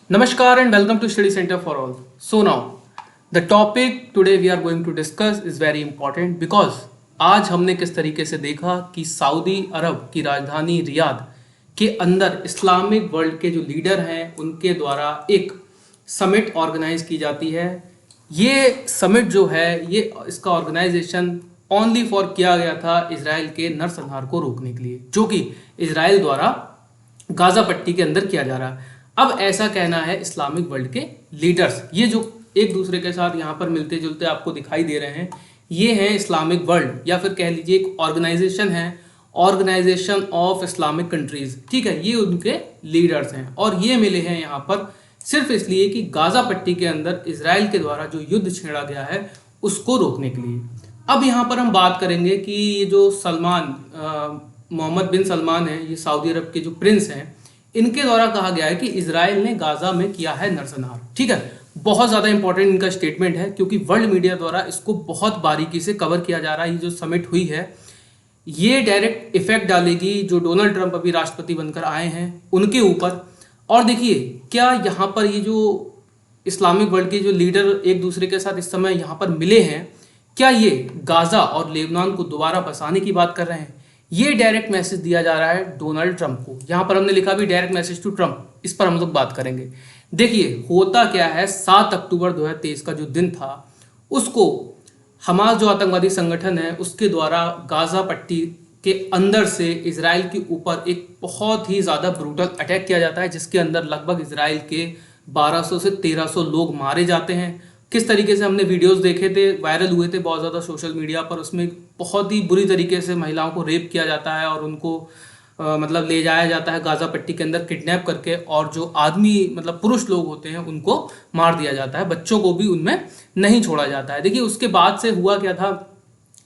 Namaskar and welcome to Study Center for All. So now, the topic today we are going to discuss is very important because आज हमने किस तरीके से देखा कि Saudi अरब की राजधानी रियाद के अंदर इस्लामिक वर्ल्ड के जो लीडर हैं उनके द्वारा एक समिट ऑर्गेनाइज की जाती है। ये समिट जो है ये इसका ऑर्गेनाइजेशन ओनली फॉर किया गया था इजराइल के नरसंहार को रोकने के लिए, जो कि इजराइल द्वारा गाजा पट्टी के अंदर किया जा रहा है। अब ऐसा कहना है इस्लामिक वर्ल्ड के लीडर्स, ये जो एक दूसरे के साथ यहाँ पर मिलते जुलते आपको दिखाई दे रहे हैं, ये हैं इस्लामिक वर्ल्ड या फिर कह लीजिए एक ऑर्गेनाइजेशन है, ऑर्गेनाइजेशन ऑफ इस्लामिक कंट्रीज। ठीक है, ये उनके लीडर्स हैं और ये मिले हैं यहाँ पर सिर्फ इसलिए कि गाजा पट्टी के अंदर इजराइल के द्वारा जो युद्ध छेड़ा गया है उसको रोकने के लिए। अब यहाँ पर हम बात करेंगे कि ये जो मोहम्मद बिन सलमान है, ये सऊदी अरब के जो प्रिंस हैं, इनके द्वारा कहा गया है कि इजराइल ने गाजा में किया है नरसंहार। ठीक है, बहुत ज़्यादा इंपॉर्टेंट इनका स्टेटमेंट है क्योंकि वर्ल्ड मीडिया द्वारा इसको बहुत बारीकी से कवर किया जा रहा है। ये जो समिट हुई है ये डायरेक्ट इफेक्ट डालेगी जो डोनाल्ड ट्रंप अभी राष्ट्रपति बनकर आए हैं उनके ऊपर। और देखिए क्या यहाँ पर ये जो इस्लामिक वर्ल्ड के जो लीडर एक दूसरे के साथ इस समय यहाँ पर मिले हैं, क्या ये गाजा और लेबनान को दोबारा बसाने की बात कर रहे हैं? ये डायरेक्ट मैसेज दिया जा रहा है डोनाल्ड ट्रंप को। यहाँ पर हमने लिखा भी डायरेक्ट मैसेज टू ट्रंप, इस पर हम लोग बात करेंगे। देखिए होता क्या है, 7 अक्टूबर 2023 का जो दिन था उसको हमास जो आतंकवादी संगठन है उसके द्वारा गाजा पट्टी के अंदर से इजराइल के ऊपर एक बहुत ही ज़्यादा ब्रूटल अटैक किया जाता है, जिसके अंदर लगभग इजराइल के 1200 से 1300 लोग मारे जाते हैं। किस तरीके से हमने वीडियोस देखे थे, वायरल हुए थे बहुत ज़्यादा सोशल मीडिया पर, उसमें बहुत ही बुरी तरीके से महिलाओं को रेप किया जाता है और उनको मतलब ले जाया जाता है गाजा पट्टी के अंदर किडनैप करके, और जो आदमी मतलब पुरुष लोग होते हैं उनको मार दिया जाता है, बच्चों को भी उनमें नहीं छोड़ा जाता है। देखिए उसके बाद से हुआ क्या था,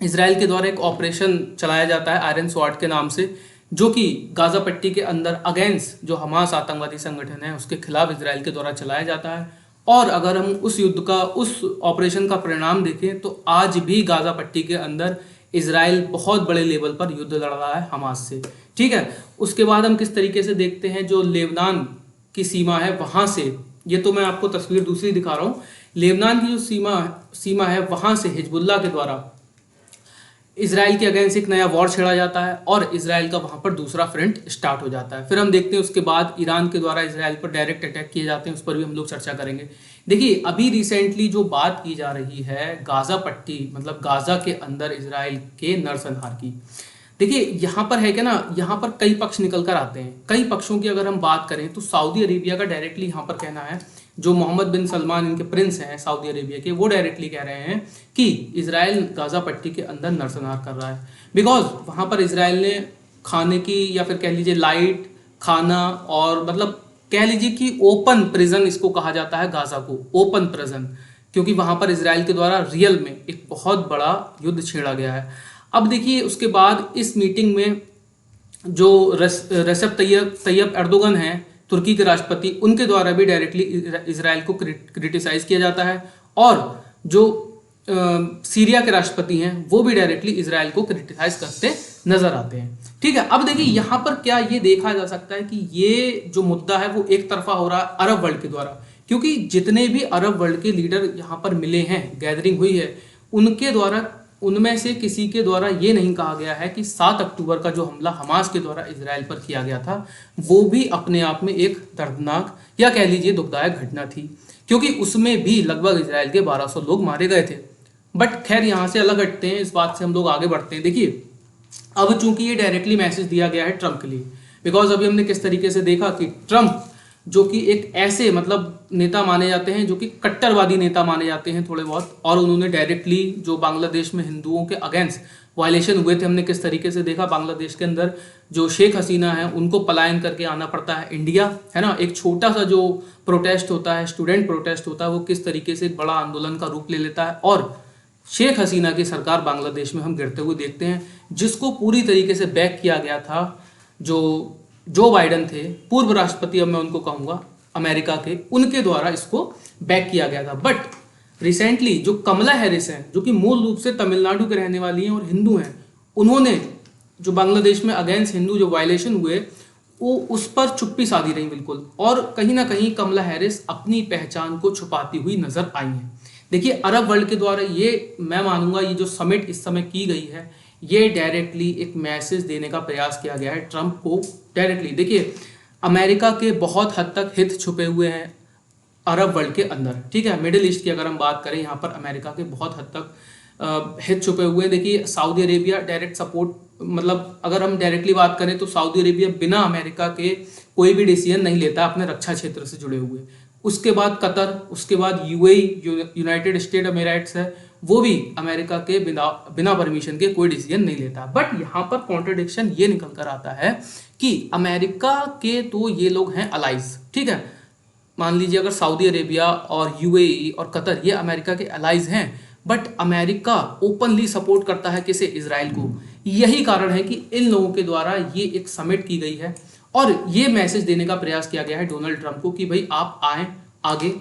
इजराइल के द्वारा एक ऑपरेशन चलाया जाता है आयरन स्वॉर्ड के नाम से, जो कि गाजा पट्टी के अंदर अगेंस्ट जो हमास आतंकवादी संगठन है उसके खिलाफ इजराइल के द्वारा चलाया जाता है। और अगर हम उस युद्ध का, उस ऑपरेशन का परिणाम देखें तो आज भी गाजा पट्टी के अंदर इजराइल बहुत बड़े लेवल पर युद्ध लड़ रहा है हमास से। ठीक है, उसके बाद हम किस तरीके से देखते हैं जो लेबनान की सीमा है वहां से, ये तो मैं आपको तस्वीर दूसरी दिखा रहा हूँ, लेबनान की जो सीमा है वहां से हिजबुल्लाह के द्वारा इजराइल के अगेंस्ट एक नया वॉर छेड़ा जाता है और इजराइल का वहां पर दूसरा फ्रंट स्टार्ट हो जाता है। फिर हम देखते हैं उसके बाद ईरान के द्वारा इजराइल पर डायरेक्ट अटैक किए जाते हैं, उस पर भी हम लोग चर्चा करेंगे। देखिए अभी रिसेंटली जो बात की जा रही है गाजा पट्टी मतलब गाजा के अंदर इजराइल के नरसंहार की, देखिए यहाँ पर है क्या ना, यहाँ पर कई पक्ष निकल कर आते हैं। कई पक्षों की अगर हम बात करें तो सऊदी अरेबिया का डायरेक्टली यहाँ पर कहना है, जो मोहम्मद बिन सलमान इनके प्रिंस हैं सऊदी अरेबिया के, वो डायरेक्टली कह रहे हैं कि इजराइल गाजा पट्टी के अंदर नरसंहार कर रहा है, बिकॉज वहाँ पर इजराइल ने खाने की या फिर कह लीजिए लाइट खाना और मतलब कह लीजिए कि ओपन प्रिजन इसको कहा जाता है गाजा को, ओपन प्रिजन, क्योंकि वहाँ पर इजराइल के द्वारा रियल में एक बहुत बड़ा युद्ध छेड़ा गया है। अब देखिए उसके बाद इस मीटिंग में जो रेसेप तैयब एर्दोगन हैं तुर्की के राष्ट्रपति, उनके द्वारा भी डायरेक्टली इजराइल को क्रिटिसाइज किया जाता है, और जो सीरिया के राष्ट्रपति हैं वो भी डायरेक्टली इजराइल को क्रिटिसाइज करते नजर आते हैं। ठीक है, अब देखिए यहाँ पर क्या ये देखा जा सकता है कि ये जो मुद्दा है वो एक तरफा हो रहा है अरब वर्ल्ड के द्वारा, क्योंकि जितने भी अरब वर्ल्ड के लीडर यहाँ पर मिले हैं, गैदरिंग हुई है, उनके द्वारा उनमें से किसी के द्वारा ये नहीं कहा गया है कि 7 अक्टूबर का जो हमला हमास के द्वारा इजराइल पर किया गया था वो भी अपने आप में एक दर्दनाक या कह लीजिए दुखदायक घटना थी, क्योंकि उसमें भी लगभग इजराइल के 1200 लोग मारे गए थे। बट खैर यहाँ से अलग हटते हैं, इस बात से हम लोग आगे बढ़ते हैं। देखिए अब चूंकि ये डायरेक्टली मैसेज दिया गया है ट्रंप के लिए, बिकॉज अभी हमने किस तरीके से देखा कि ट्रंप जो कि एक ऐसे मतलब नेता माने जाते हैं जो कि कट्टरवादी नेता माने जाते हैं थोड़े बहुत, और उन्होंने डायरेक्टली जो बांग्लादेश में हिंदुओं के अगेंस्ट वायलेशन हुए थे, हमने किस तरीके से देखा बांग्लादेश के अंदर जो शेख हसीना है उनको पलायन करके आना पड़ता है इंडिया, है ना। एक छोटा सा जो प्रोटेस्ट होता है, स्टूडेंट प्रोटेस्ट होता है, वो किस तरीके से एक बड़ा आंदोलन का रूप ले लेता है और शेख हसीना की सरकार बांग्लादेश में हम गिरते हुए देखते हैं, जिसको पूरी तरीके से बैक किया गया था जो बाइडन थे, पूर्व राष्ट्रपति, अब मैं उनको कहूँगा अमेरिका के, उनके द्वारा इसको बैक किया गया था। बट रिसेंटली जो कमला हैरिस हैं, जो कि मूल रूप से तमिलनाडु के रहने वाली हैं और हिंदू हैं, उन्होंने जो बांग्लादेश में अगेंस्ट हिंदू जो वायलेशन हुए वो उस पर चुप्पी साधी रही बिल्कुल, और कहीं ना कहीं कमला हैरिस अपनी पहचान को छुपाती हुई नजर आई हैं। देखिए, अरब वर्ल्ड के द्वारा ये मैं मानूंगा ये जो समिट इस समय की गई है, ये डायरेक्टली एक मैसेज देने का प्रयास किया गया है ट्रंप को डायरेक्टली। देखिए, अमेरिका के बहुत हद तक हित छुपे हुए हैं अरब वर्ल्ड के अंदर, ठीक है। मिडिल ईस्ट की अगर हम बात करें, यहाँ पर अमेरिका के बहुत हद तक हित छुपे हुए हैं। देखिए, सऊदी अरेबिया डायरेक्ट सपोर्ट, मतलब अगर हम डायरेक्टली बात करें तो सऊदी अरेबिया बिना अमेरिका के कोई भी डिसीजन नहीं लेता अपने रक्षा क्षेत्र से जुड़े हुए। उसके बाद कतर, उसके बाद यूएई, यूनाइटेड स्टेट अमीराइट्स है, वो भी अमेरिका के बिना बिना परमिशन के कोई डिसीजन नहीं लेता। बट यहाँ पर कॉन्ट्रडिक्शन ये निकल कर आता है कि अमेरिका के तो ये लोग हैं अलाइज, ठीक है। मान लीजिए अगर सऊदी अरेबिया और यूएई और कतर ये अमेरिका के अलाइज हैं, बट अमेरिका ओपनली सपोर्ट करता है किसे? इजराइल को। यही कारण है कि इन लोगों के द्वारा ये एक समिट की गई है और ये मैसेज देने का प्रयास किया गया है डोनाल्ड ट्रंप को कि भाई आप आए आगे,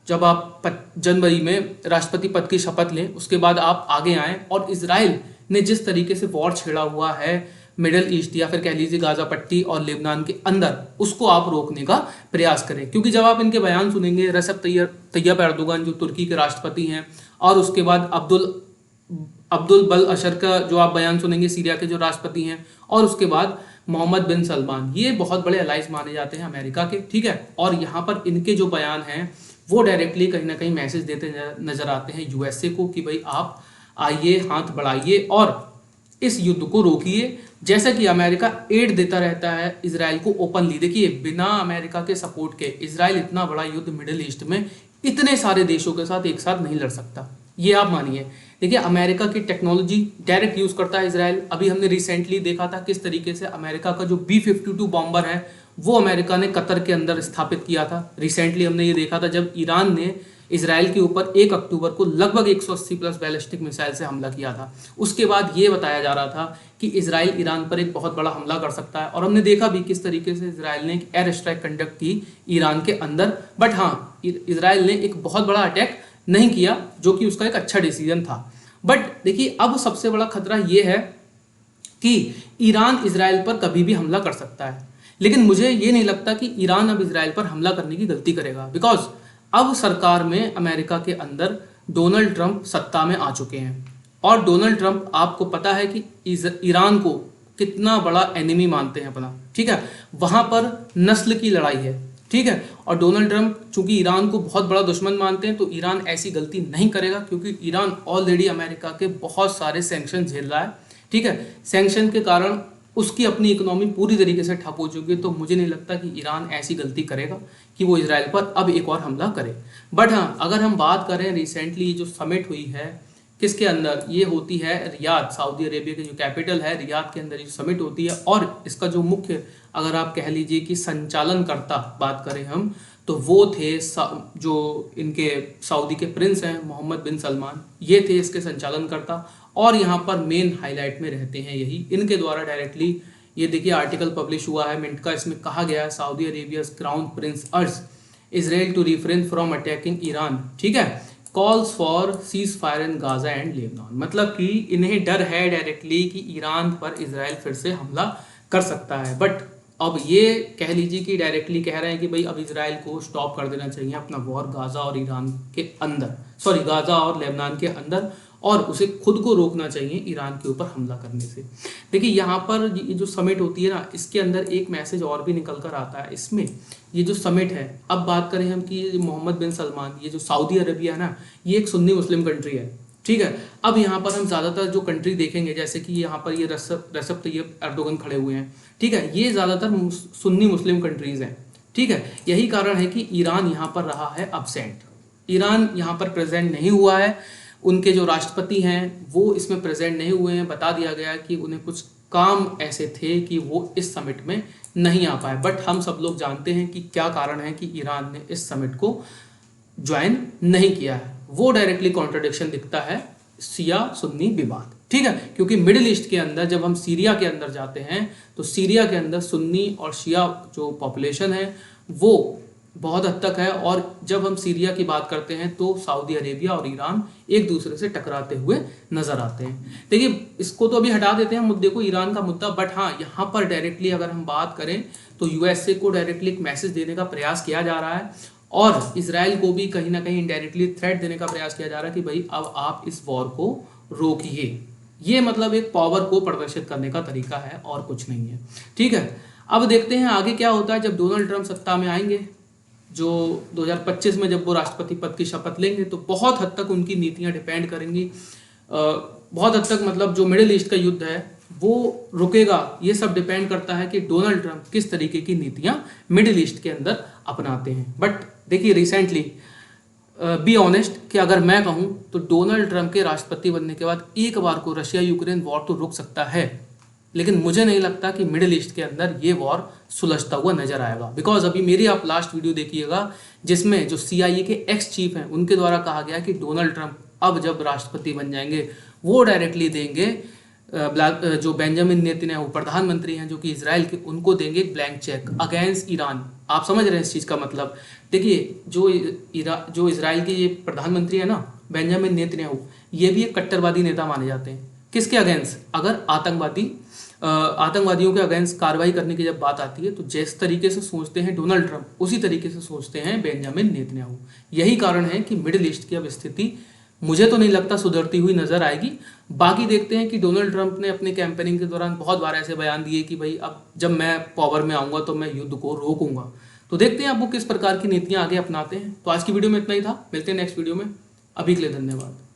जब आप जनवरी में राष्ट्रपति पद की शपथ लें उसके बाद आप आगे आएं और इजराइल ने जिस तरीके से वॉर छेड़ा हुआ है मिडल ईस्ट या फिर कह लीजिए गाजा पट्टी और लेबनान के अंदर, उसको आप रोकने का प्रयास करें। क्योंकि जब आप इनके बयान सुनेंगे, रेसेप तैयब एर्दोगन जो तुर्की के राष्ट्रपति हैं, और उसके बाद अब्दुल बल अशर का जो आप बयान सुनेंगे सीरिया के जो राष्ट्रपति हैं, और उसके बाद मोहम्मद बिन सलमान, ये बहुत बड़े अलाइज माने जाते हैं अमेरिका के, ठीक है। और यहाँ पर इनके जो बयान हैं वो डायरेक्टली कहीं ना कहीं मैसेज देते नजर आते हैं यूएसए को कि भाई आप आइए, हाथ बढ़ाइए और इस युद्ध को रोकिए। जैसा कि अमेरिका एड देता रहता है इजराइल को ओपनली। देखिए, बिना अमेरिका के सपोर्ट के इजराइल इतना बड़ा युद्ध मिडिल ईस्ट में इतने सारे देशों के साथ एक साथ नहीं लड़ सकता, ये आप मानिए। देखिए, अमेरिका की टेक्नोलॉजी डायरेक्ट यूज करता है इजराइल। अभी हमने रिसेंटली देखा था किस तरीके से अमेरिका का जो B-52 बॉम्बर है वो अमेरिका ने कतर के अंदर स्थापित किया था। रिसेंटली हमने ये देखा था जब ईरान ने इजराइल के ऊपर 1 अक्टूबर को लगभग 180 प्लस बैलिस्टिक मिसाइल से हमला किया था। उसके बाद ये बताया जा रहा था कि इजराइल ईरान पर एक बहुत बड़ा हमला कर सकता है, और हमने देखा भी किस तरीके से इजराइल ने एक एयर स्ट्राइक कंडक्ट की ईरान के अंदर। बट हाँ, इजराइल ने एक बहुत बड़ा अटैक नहीं किया, जो कि उसका एक अच्छा डिसीजन था। बट देखिए, अब सबसे बड़ा खतरा ये है कि ईरान इजराइल पर कभी भी हमला कर सकता है, लेकिन मुझे ये नहीं लगता कि ईरान अब इजराइल पर हमला करने की गलती करेगा। बिकॉज अब सरकार में अमेरिका के अंदर डोनाल्ड ट्रंप सत्ता में आ चुके हैं, और डोनाल्ड ट्रंप आपको पता है कि ईरान को कितना बड़ा एनिमी मानते हैं अपना, ठीक है। वहां पर नस्ल की लड़ाई है, ठीक है। और डोनाल्ड ट्रंप चूंकि ईरान को बहुत बड़ा दुश्मन मानते हैं, तो ईरान ऐसी गलती नहीं करेगा, क्योंकि ईरान ऑलरेडी अमेरिका के बहुत सारे सैंक्शन झेल रहा है, ठीक है। सैंक्शन के कारण उसकी अपनी इकोनॉमी पूरी तरीके से ठप हो चुकी है। तो मुझे नहीं लगता कि ईरान ऐसी गलती करेगा कि वो इजराइल पर अब एक और हमला करे। बट हाँ, अगर हम बात करें रिसेंटली जो समिट हुई है किसके अंदर, ये होती है रियाद, सऊदी अरेबिया की जो कैपिटल है रियाद के अंदर ये समिट होती है। और इसका जो मुख्य, अगर आप कह लीजिए कि संचालनकर्ता बात करें हम, तो वो थे जो इनके सऊदी के प्रिंस हैं मोहम्मद बिन सलमान, ये थे इसके संचालनकर्ता। और यहाँ पर मेन हाईलाइट में रहते हैं यही, इनके द्वारा डायरेक्टली ये देखिए आर्टिकल पब्लिश हुआ है मिंट का, इसमें कहा गया है Saudi Arabia crown prince urge Israel to refrain from attacking Iran, ठीक है, calls for ceasefire in Gaza and Lebanon. मतलब कि इन्हें डर है डायरेक्टली कि ईरान पर इजराइल फिर से हमला कर सकता है। बट अब ये कह लीजिए कि डायरेक्टली कह रहे हैं कि भाई अब इजराइल को स्टॉप कर देना चाहिए अपना वॉर गाजा और ईरान के अंदर, सॉरी गाजा और लेबनान के अंदर, और उसे खुद को रोकना चाहिए ईरान के ऊपर हमला करने से। देखिए, यहाँ पर ये जो समिट होती है ना, इसके अंदर एक मैसेज और भी निकल कर आता है। इसमें ये जो समिट है, अब बात करें हम कि मोहम्मद बिन सलमान, ये जो सऊदी अरबिया है ना, ये एक सुन्नी मुस्लिम कंट्री है, ठीक है। अब यहाँ पर हम ज़्यादातर जो कंट्री देखेंगे, जैसे कि यहाँ पर ये रेसेप तैयब एर्दोगन खड़े हुए हैं, ठीक है, ये ज़्यादातर सुन्नी मुस्लिम कंट्रीज़ हैं, ठीक है। यही कारण है कि ईरान यहाँ पर रहा है अब्सेंट, ईरान यहाँ पर प्रेजेंट नहीं हुआ है। उनके जो राष्ट्रपति हैं वो इसमें प्रेजेंट नहीं हुए हैं। बता दिया गया कि उन्हें कुछ काम ऐसे थे कि वो इस समिट में नहीं आ पाए। बट हम सब लोग जानते हैं कि क्या कारण है कि ईरान ने इस समिट को ज्वाइन नहीं किया है। वो डायरेक्टली कॉन्ट्रडिक्शन दिखता है शिया सुन्नी विवाद, ठीक है। क्योंकि मिडिल ईस्ट के अंदर जब हम सीरिया के अंदर जाते हैं, तो सीरिया के अंदर सुन्नी और शिया जो पॉपुलेशन है वो बहुत हद तक है। और जब हम सीरिया की बात करते हैं तो सऊदी अरेबिया और ईरान एक दूसरे से टकराते हुए नजर आते हैं। देखिए, इसको तो अभी हटा देते हैं मुद्दे को, ईरान का मुद्दा, बट हाँ, यहाँ पर डायरेक्टली अगर हम बात करें तो यूएसए को डायरेक्टली एक मैसेज देने का प्रयास किया जा रहा है और इसराइल को भी कहीं ना कहीं इनडायरेक्टली थ्रेट देने का प्रयास किया जा रहा है कि भाई अब आप इस वॉर को रोकिए। ये मतलब एक पावर को प्रदर्शित करने का तरीका है और कुछ नहीं है। ठीक है, अब देखते हैं आगे क्या होता है जब डोनाल्ड ट्रंप सत्ता में आएंगे। जो 2025 में जब वो राष्ट्रपति पद की शपथ लेंगे तो बहुत हद तक उनकी नीतियां डिपेंड करेंगी। बहुत हद तक मतलब जो मिडिल ईस्ट का युद्ध है वो रुकेगा, ये सब डिपेंड करता है कि डोनाल्ड ट्रंप किस तरीके की नीतियां मिडिल ईस्ट के अंदर अपनाते हैं। बट देखिए, रिसेंटली बी ऑनेस्ट कि अगर मैं कहूं तो डोनाल्ड ट्रंप के राष्ट्रपति बनने के बाद एक बार को रशिया यूक्रेन वॉर तो रुक सकता है, लेकिन मुझे नहीं लगता कि मिडिल ईस्ट के अंदर ये वॉर सुलझता हुआ नजर आएगा। बिकॉज अभी मेरी आप लास्ट वीडियो देखिएगा जिसमें जो CIA के एक्स चीफ हैं उनके द्वारा कहा गया कि डोनाल्ड ट्रंप अब जब राष्ट्रपति बन जाएंगे वो डायरेक्टली देंगे जो बेंजामिन नेतन्याहू प्रधानमंत्री हैं जो कि इजराइल के, उनको देंगे एक ब्लैंक चेक अगेंस्ट ईरान। आप समझ रहे हैं इस चीज़ का मतलब। देखिए, जो इजराइल के ये प्रधानमंत्री है ना बेंजामिन नेतन्याहू, ये भी एक कट्टरवादी नेता माने जाते हैं। किसके अगेंस्ट? अगर आतंकवादियों के अगेंस्ट कार्रवाई करने की जब बात आती है तो जिस तरीके से सोचते हैं डोनाल्ड ट्रंप उसी तरीके से सोचते हैं बेंजामिन नेतन्याहू। यही कारण है कि मिडिल ईस्ट की अब स्थिति मुझे तो नहीं लगता सुधरती हुई नजर आएगी। बाकी देखते हैं कि डोनाल्ड ट्रंप ने अपने कैंपेनिंग के दौरान बहुत बार ऐसे बयान दिए कि भाई अब जब मैं पावर में आऊंगा तो मैं युद्ध को रोकूंगा। तो देखते हैं अब वो किस प्रकार की नीतियां आगे अपनाते हैं। तो आज की वीडियो में इतना ही था, मिलते हैं नेक्स्ट वीडियो में। अभी के लिए धन्यवाद।